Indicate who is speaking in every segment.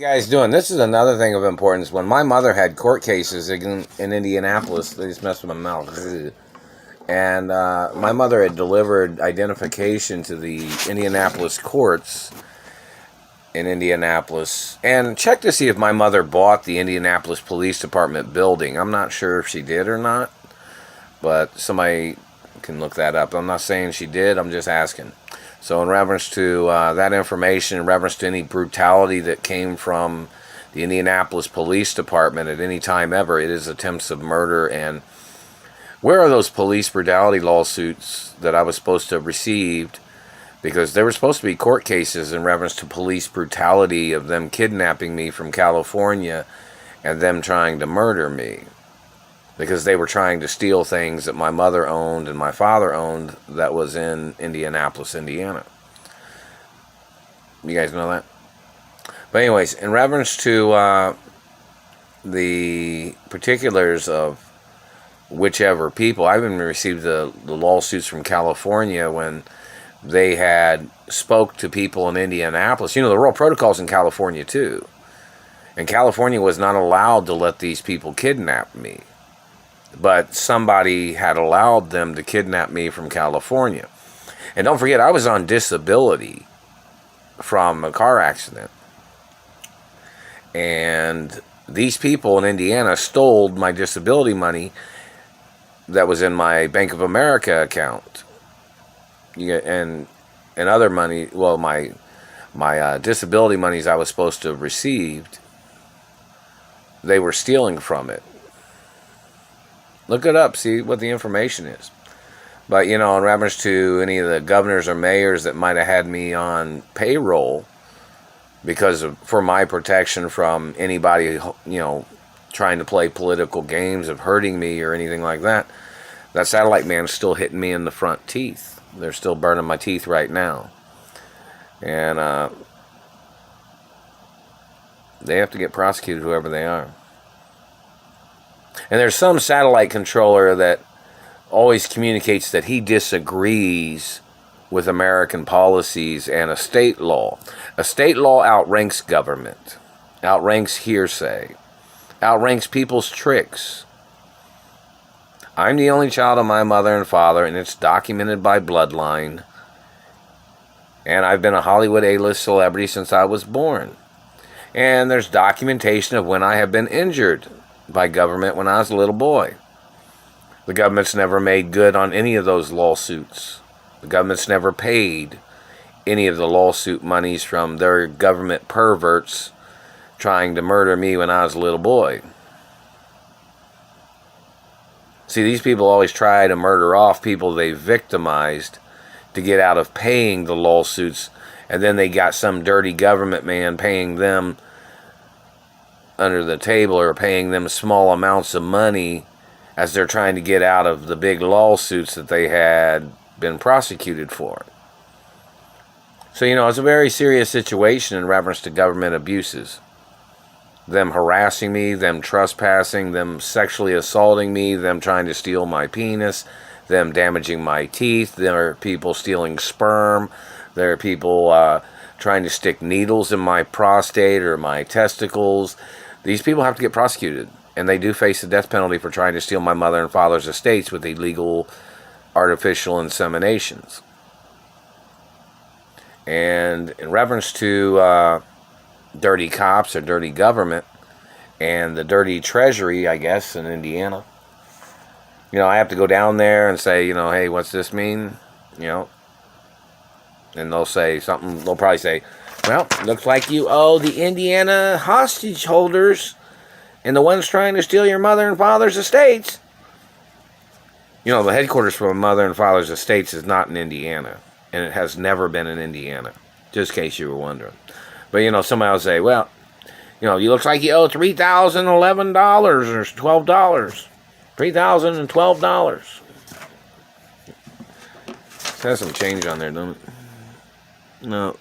Speaker 1: You guys doing? This is another thing of importance. When my mother had court cases in Indianapolis, they just messed with my mouth. And my mother had delivered identification to the Indianapolis courts in Indianapolis and checked to see if my mother bought the Indianapolis Police Department building. I'm not sure if she did or not, but somebody can look that up. I'm not saying she did, I'm just asking. So in reference to that information, in reference to any brutality that came from the Indianapolis Police Department at any time ever, it is attempts of murder. And where are those police brutality lawsuits that I was supposed to have received? Because there were supposed to be court cases in reference to police brutality of them kidnapping me from California and them trying to murder me. Because they were trying to steal things that my mother owned and my father owned that was in Indianapolis, Indiana. You guys know that? But anyways, in reference to the particulars of whichever people, I even received the lawsuits from California when they had spoke to people in Indianapolis. You know, the Royal Protocol's in California too. And California was not allowed to let these people kidnap me. But somebody had allowed them to kidnap me from California. And don't forget, I was on disability from a car accident. And these people in Indiana stole my disability money that was in my Bank of America account. And other money, well, my disability monies I was supposed to have received, they were stealing from it. Look it up, see what the information is. But, you know, in reference to any of the governors or mayors that might have had me on payroll for my protection from anybody, you know, trying to play political games of hurting me or anything like that, that satellite man's still hitting me in the front teeth. They're still burning my teeth right now. And they have to get prosecuted, whoever they are. And there's some satellite controller that always communicates that he disagrees with American policies and a state law. A state law outranks government, outranks hearsay, outranks people's tricks. I'm the only child of my mother and father, and it's documented by bloodline. And I've been a Hollywood A-list celebrity since I was born. And there's documentation of when I have been injured by government when I was a little boy. The government's never made good on any of those lawsuits. The government's never paid any of the lawsuit monies from their government perverts trying to murder me when I was a little boy. See, these people always try to murder off people they victimized to get out of paying the lawsuits, and then they got some dirty government man paying them under the table or paying them small amounts of money as they're trying to get out of the big lawsuits that they had been prosecuted for. So, you know, it's a very serious situation in reference to government abuses. Them harassing me, them trespassing, them sexually assaulting me, them trying to steal my penis, them damaging my teeth. There are people stealing sperm. There are people trying to stick needles in my prostate or my testicles. These people have to get prosecuted, and they do face the death penalty for trying to steal my mother and father's estates with illegal artificial inseminations. And in reference to dirty cops or dirty government and the dirty treasury, I guess, in Indiana, you know, I have to go down there and say, you know, hey, what's this mean? You know, and they'll say something, they'll probably say, well, looks like you owe the Indiana hostage holders and the ones trying to steal your mother and father's estates. You know, the headquarters for my mother and father's estates is not in Indiana, and it has never been in Indiana, just in case you were wondering. But, you know, somebody will say, well, you know, you looks like you owe $3,011 or $12. $3,012. It has some change on there, doesn't it? No.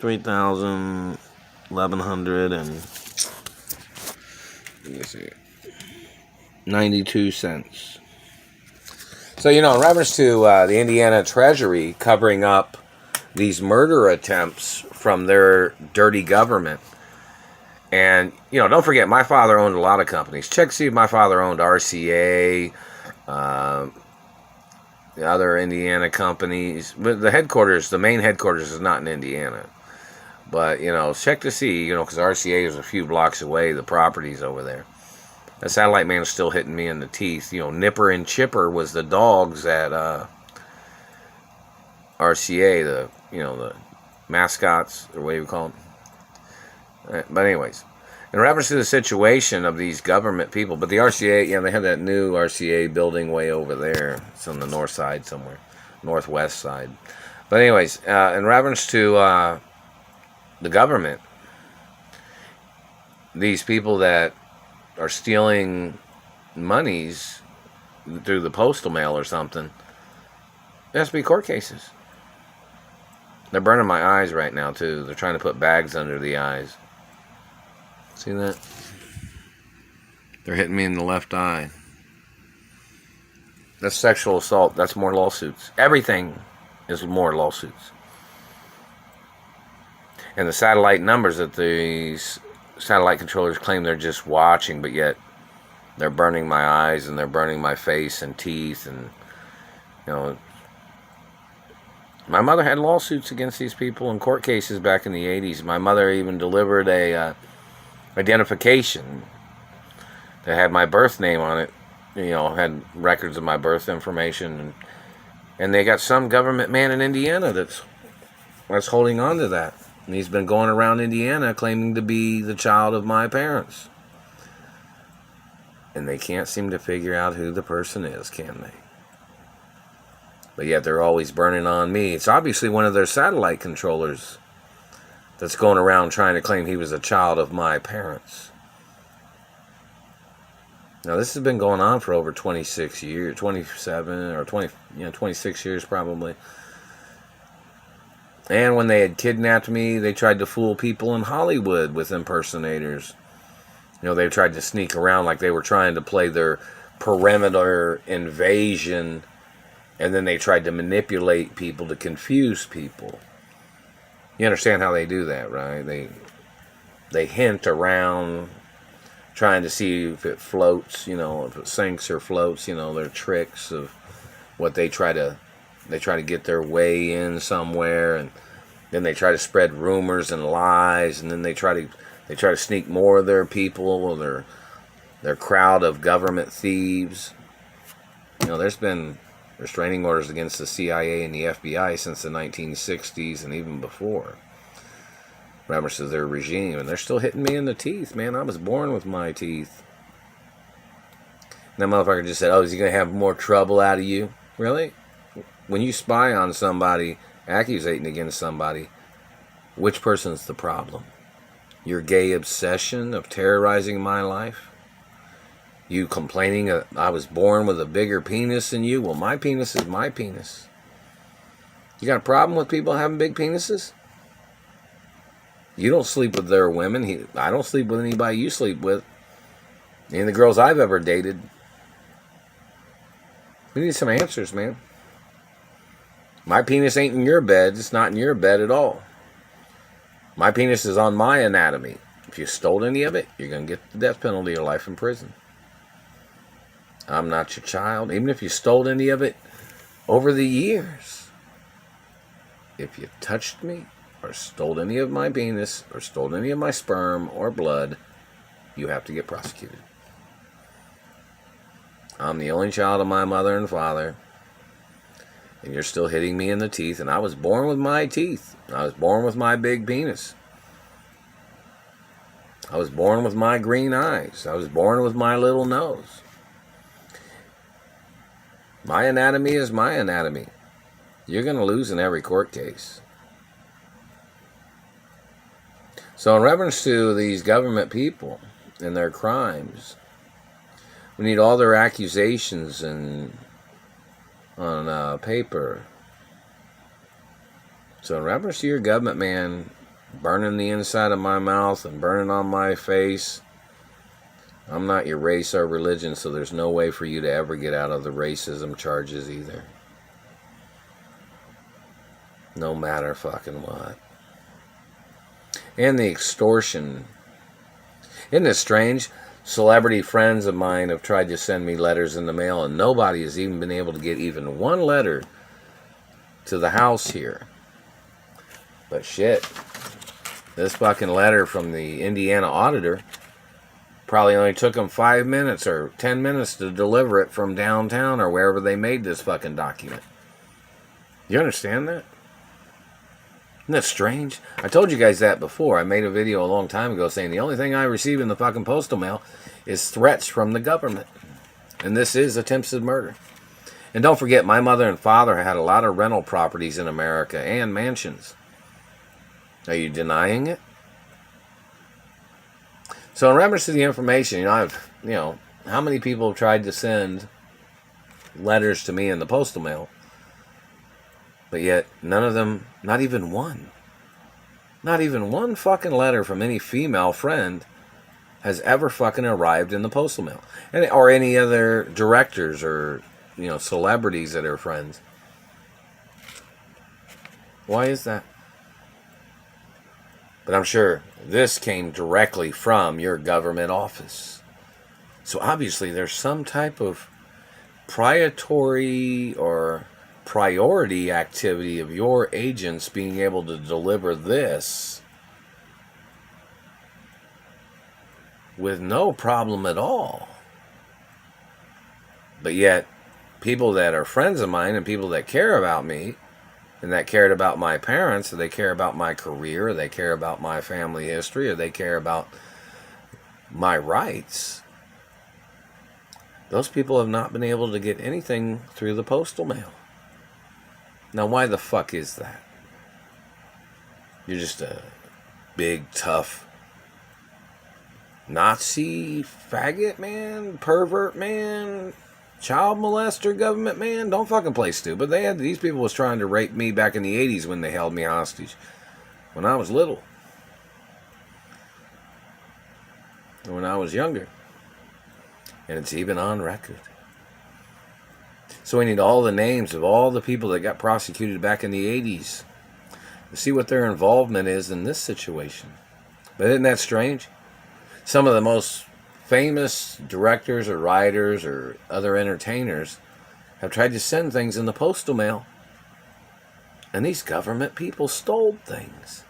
Speaker 1: 3,100 and let me see, 92 cents. So, you know, in reference to the Indiana Treasury covering up these murder attempts from their dirty government. And, don't forget, my father owned a lot of companies. Check to see if my father owned RCA, the other Indiana companies. But the main headquarters is not in Indiana. But, check to see, because RCA is a few blocks away, the property's over there. The satellite man is still hitting me in the teeth. Nipper and Chipper was the dogs at RCA, the mascots, or what do you call them? But anyways, in reference to the situation of these government people, but the RCA, they have that new RCA building way over there. It's on the north side somewhere, northwest side. But anyways, in reference to the government, these people that are stealing monies through the postal mail or something, there has to be court cases. They're burning my eyes right now, too. They're trying to put bags under the eyes. See that? They're hitting me in the left eye. That's sexual assault. That's more lawsuits. Everything is more lawsuits. And the satellite numbers that these satellite controllers claim they're just watching, but yet they're burning my eyes and they're burning my face and teeth. And, my mother had lawsuits against these people in court cases back in the 80s. My mother even delivered a identification that had my birth name on it. Had records of my birth information. And they got some government man in Indiana that's holding on to that. And he's been going around Indiana claiming to be the child of my parents. And they can't seem to figure out who the person is, can they? But yet they're always burning on me. It's obviously one of their satellite controllers that's going around trying to claim he was a child of my parents. Now, this has been going on for over 26 years, 27 or 26 years probably. And when they had kidnapped me, they tried to fool people in Hollywood with impersonators. They tried to sneak around like they were trying to play their perimeter invasion. And then they tried to manipulate people to confuse people. You understand how they do that, right? They hint around, trying to see if it floats, if it sinks or floats, their tricks of what they try to get their way in somewhere, and then they try to spread rumors and lies, and then they try to sneak more of their people or their crowd of government thieves. There's been restraining orders against the CIA and the FBI since the 1960s and even before. Reference to their regime, and they're still hitting me in the teeth, man. I was born with my teeth. And that motherfucker just said, is he going to have more trouble out of you? Really? When you spy on somebody, accusating against somebody, which person's the problem? Your gay obsession of terrorizing my life? You complaining I was born with a bigger penis than you? Well, my penis is my penis. You got a problem with people having big penises? You don't sleep with their women. I don't sleep with anybody you sleep with. Any of the girls I've ever dated. We need some answers, man. My penis ain't in your bed. It's not in your bed at all. My penis is on my anatomy. If you stole any of it, you're going to get the death penalty or life in prison. I'm not your child. Even if you stole any of it over the years. If you touched me or stole any of my penis or stole any of my sperm or blood, you have to get prosecuted. I'm the only child of my mother and father. And you're still hitting me in the teeth. And I was born with my teeth. I was born with my big penis. I was born with my green eyes. I was born with my little nose. My anatomy is my anatomy. You're going to lose in every court case. So in reference to these government people and their crimes, we need all their accusations on paper. So in reference to your government man burning the inside of my mouth and burning on my face, I'm not your race or religion, so there's no way for you to ever get out of the racism charges either. No matter fucking what. And the extortion. Isn't it strange? Celebrity friends of mine have tried to send me letters in the mail, and nobody has even been able to get even one letter to the house here. But shit, this fucking letter from the Indiana auditor probably only took them 5 minutes or 10 minutes to deliver it from downtown or wherever they made this fucking document. You understand that? Isn't that strange? I told you guys that before. I made a video a long time ago saying the only thing I receive in the fucking postal mail is threats from the government. And this is attempted murder. And don't forget, my mother and father had a lot of rental properties in America and mansions. Are you denying it? So in reference to the information, how many people have tried to send letters to me in the postal mail? But yet, none of them, not even one fucking letter from any female friend has ever fucking arrived in the postal mail. Or any other directors or, celebrities that are friends. Why is that? But I'm sure this came directly from your government office. So obviously there's some type of priority activity of your agents being able to deliver this with no problem at all. But yet, people that are friends of mine and people that care about me and that cared about my parents, or they care about my career, or they care about my family history, or they care about my rights, those people have not been able to get anything through the postal mail. Now, why the fuck is that? You're just a big, tough Nazi faggot man, pervert man, child molester government man? Don't fucking play stupid. These people was trying to rape me back in the 80s when they held me hostage. When I was little. When I was younger. And it's even on record. So we need all the names of all the people that got prosecuted back in the 80s to see what their involvement is in this situation. But isn't that strange? Some of the most famous directors or writers or other entertainers have tried to send things in the postal mail. And these government people stole things.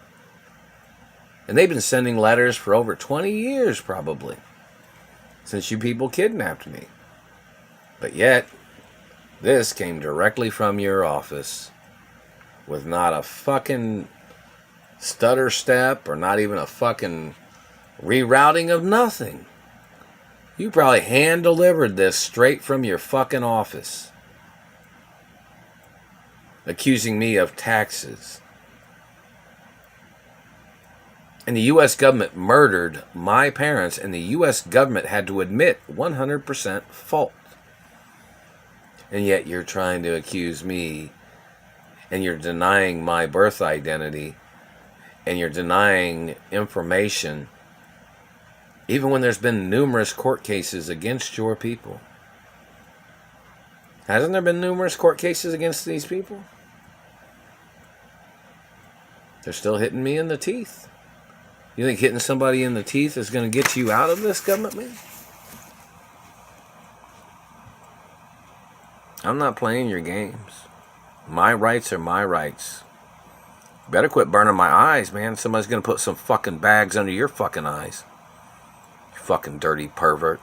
Speaker 1: And they've been sending letters for over 20 years probably. Since you people kidnapped me. But yet, this came directly from your office with not a fucking stutter step or not even a fucking rerouting of nothing. You probably hand delivered this straight from your fucking office. Accusing me of taxes. And the U.S. government murdered my parents, and the U.S. government had to admit 100% fault. And yet you're trying to accuse me, and you're denying my birth identity, and you're denying information, even when there's been numerous court cases against your people. Hasn't there been numerous court cases against these people? They're still hitting me in the teeth. You think hitting somebody in the teeth is going to get you out of this government, man? I'm not playing your games. My rights are my rights. You better quit burning my eyes, man. Somebody's going to put some fucking bags under your fucking eyes. You fucking dirty pervert.